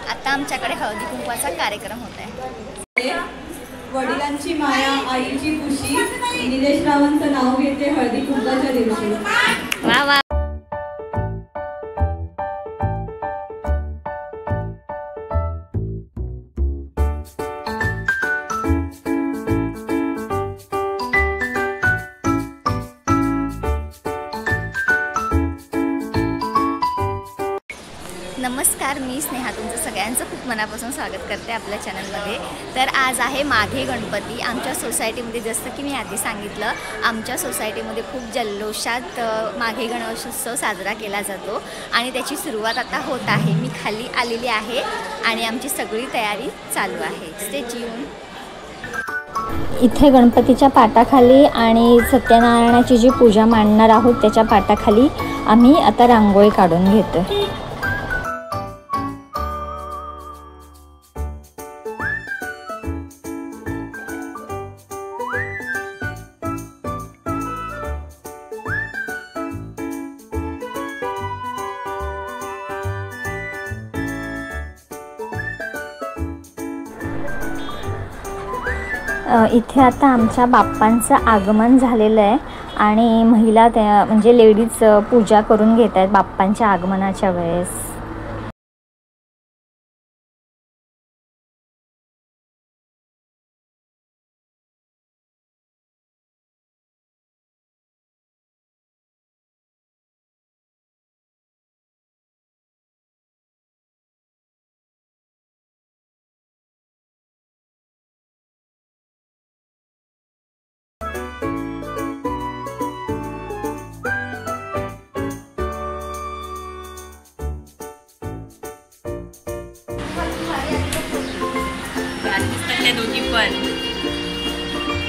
आता आमच्याकडे हळदी कुंकवाचा कार्यक्रम होत आहे। वडिलांची माया आईची खुशी निलेश रावांचं नाव घेते हळदी कुंकवाच्या दिवशी। वा वा। नमस्कार, मी स्नेहा तुमचं सगळ्यांचं खूप मनापासून स्वागत करते आपल्या चॅनलमध्ये। तर आज आहे माघे गणपती। आमच्या सोसायटीमध्ये जसं की मी आधी सांगितलं, आमच्या सोसायटीमध्ये खूप जल्लोषात माघे गणेशोत्सव साजरा केला जातो आणि त्याची सुरुवात आता होत आहे। मी खाली आलेली आहे आणि आमची सगळी तयारी चालू आहे। Stay tune. इथे गणपतीच्या पाटाखाली आणि सत्यनारायणाची जी पूजा मांडणार आहोत त्याच्या पाटाखाली आम्ही आता रांगोळी काढून घेतो। इथे आता आमच्या बाप्पांचं आगमन झालेलं आहे आणि महिला त्या म्हणजे लेडीज पूजा करून घेत आहेत बाप्पांच्या आगमनाच्या वेळेस।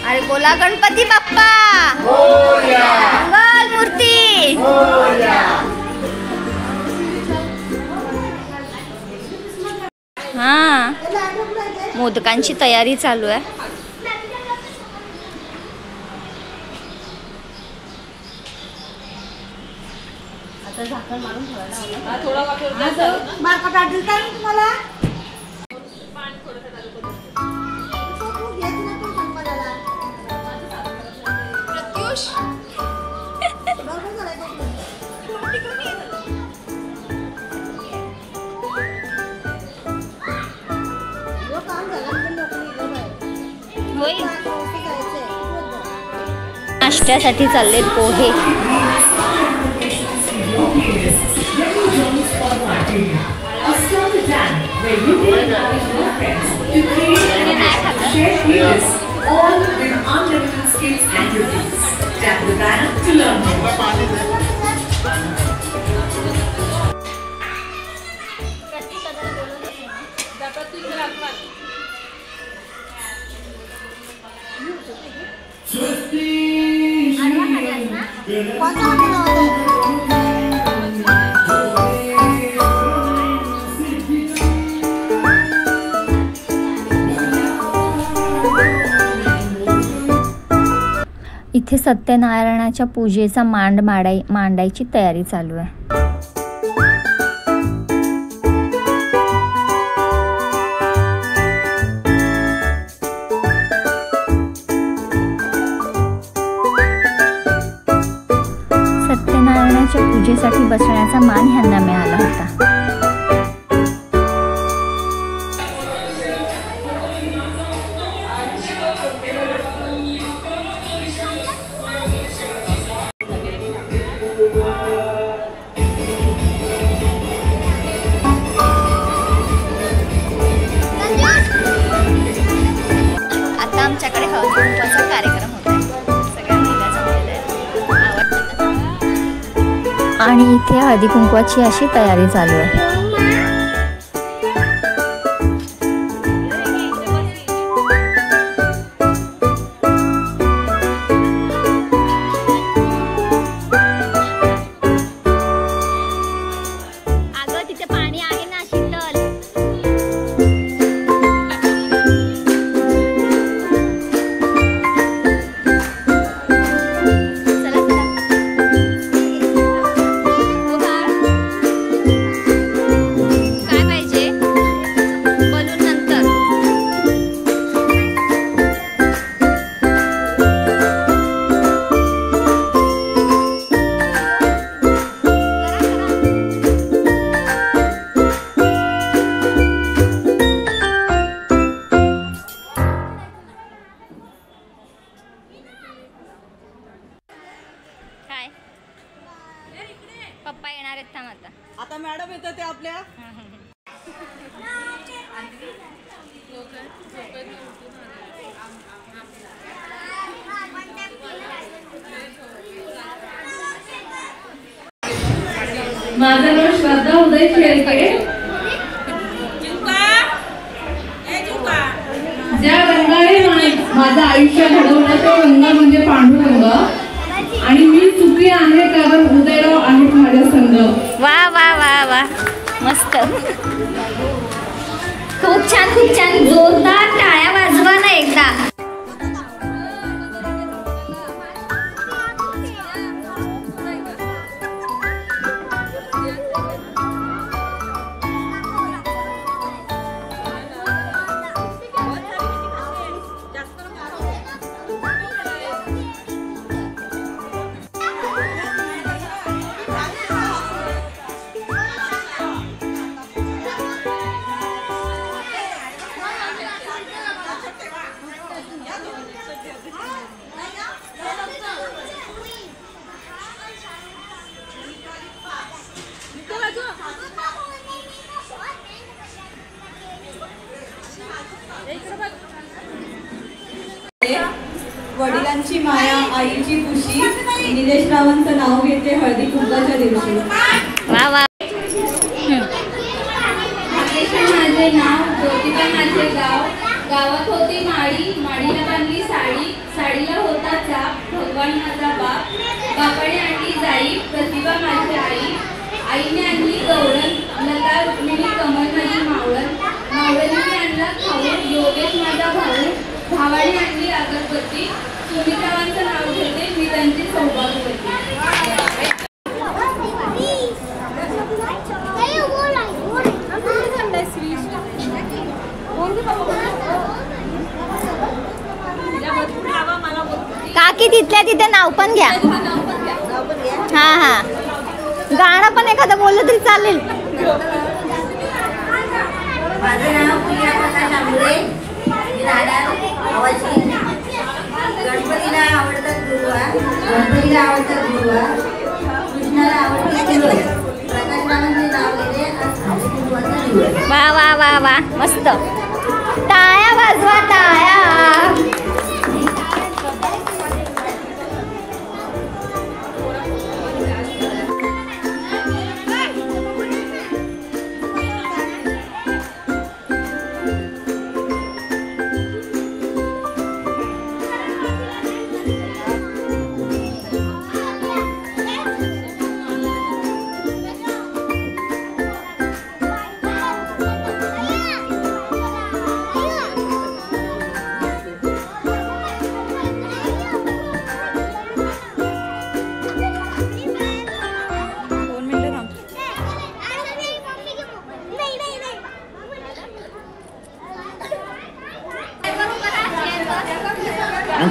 अरे बोला गणपती बाप्पा मंगल मूर्ती। हा, मोदकांची तयारी चालू आहे। आता झाकण मारून ठेवायला थोडा मार्का काढतील का तुम्हाला? नाश्त्यासाठी चालले पोहे। इथे सत्यनारायणाच्या पूजेचा मांडायची तयारी चालू आहे। सत्यनारायणाच्या पूजेसाठी बसण्याचा मान ह्यांना मिळाला होता। आता आमच्याकडे हळदी कुंकवाचा कार्यक्रम होता आहे। सगळ्या महिला जमलेल्या आहेत आणि इथे हळदी कुंकवाची अशी तयारी चालू आहे। थांब आता. आता मॅडम येतं ते आपल्या माझं नाव श्रद्धा उदय शेळके. ज्या रंगाने माझं आयुष्य घडवलं तो रंग म्हणजे पांढुरंग आणि मी सुखी आहे कारण उदयराव आहेत माझ्या संग. वा वा वा वा मस्त. खूप छान खूप छान. जोरदार टाळ्या वाजवा ना एकदा. वडिलांची माया आईची खुशी निलेश रावांचं नाव घेते हळदी कुंकाच्या दिवशी. वा वा. माझे नाव ज्योतिबा माझे गाव. गावात होती माडी, माडीला बांधली साडी, साडीला होता चाप, भगवान माझा बाप, बापाने आणली जाई, प्रतिभा माझी आई, आईने आणली गवळण, लता रुक्मिणी कमल माझी मावळण, मावळणीने आणला खाऊन, योगेश माझा भाऊ, भावाने आणली अगरबत्ती, सुमित्रावांचं नाव घेते मी त्यांची सौभाग्यवती. काकी तिथल्या तिथे नाव पण घ्या. हा हा. गाणं पण एखादं बोललं तरी चालेल. माझं नाव प्रिया प्रकाश आंबळे. मी राहणार आवाजी. गणपतीला आवडतात गुरुवार, गणपतीला आवडतात गुरुवार, कृष्णाला आवडतात गुरुवार. प्रकाश रावांचे नाव घेते आज गुरुवारचा दिवस. वा वा वा वा मस्त. टाळ्या वाजवा टाळ्या.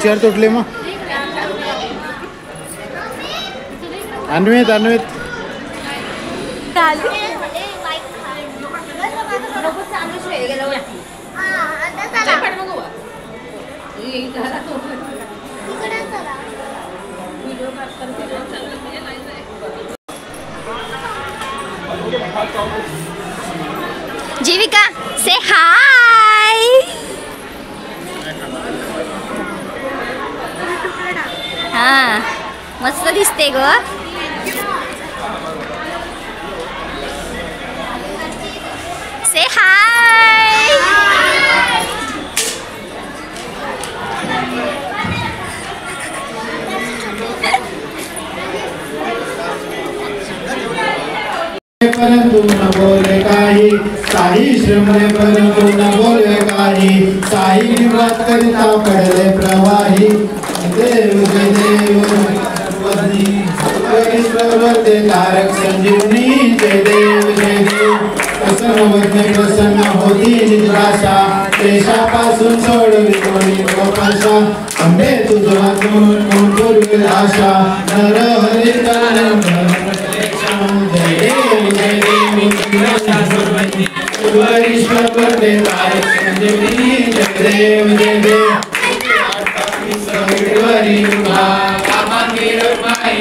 चेअर तुटली मग अन्वित अन्वित जीविका से हाय. हा मस्त दिसते ग. से हाय. परंतु न बोले काही साई श्रमणे परंतु न बोले काही साई निवात करिता पडले प्रवाही देव जय देव तारक संजीवनी जय देव प्रसन्न वदने प्रसन्न होती निराशा देशापासून सोडवी कोणी गोपाशा अंबे तुझं वाचून कोण पूर्वी आशा नर हरी ईश्वर करते तारक संजीवनी जय देव सविवरी बाबा मीर माई